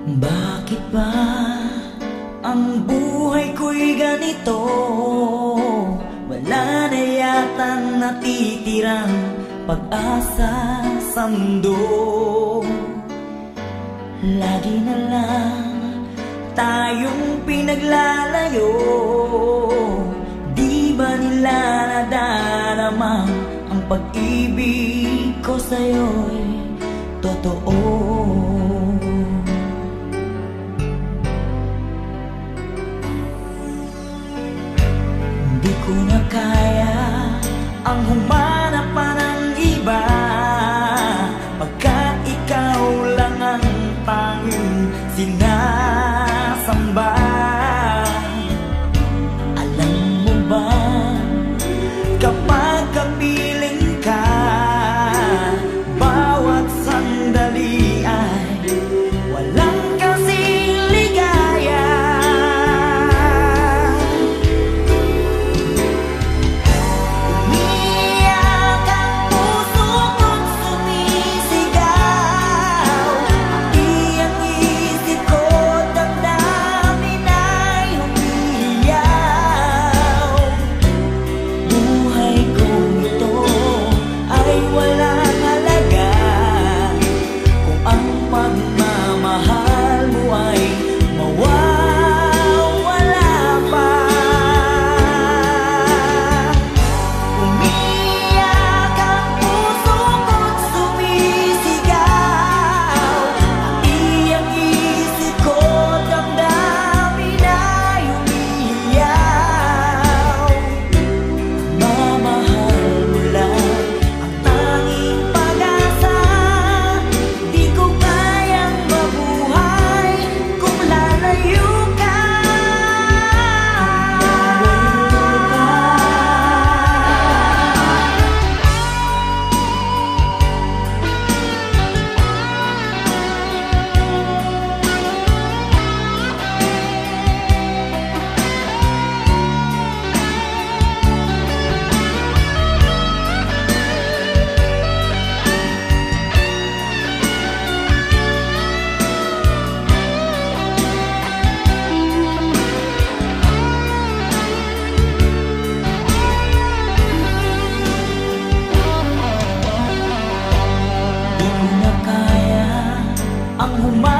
Bakit ba ang buhay ko'y ganito? Wala na yatang natitirang pag-asa sa mundo. Lagi na lang tayong pinaglalayo. Di ba nila nadarama ang pag-ibig ko sa'yo'y totoo? Di ko na kaya ang humanap pa ng iba, pagkat ikaw lang ang tanging sinasamba. Alam mo ba, kapag kapiling ka, bawat sandali ay walang kasing ligaya. Umiyak ang puso ko't sumisigaw, pati ang isip ko damdamin ay umiiyaw. Buhay kong ito ay walang halaga kung ang pagmamahal mo ay mawawala pa. Umiyak ang puso ko't sumisigaw, pati ang isip ko damdamin ay umiiyaw. Mamahal mo lang ang tanging pag-asa. Di ko kayang mabuhay kung lalayo ka. Di ko na kaya ang humanap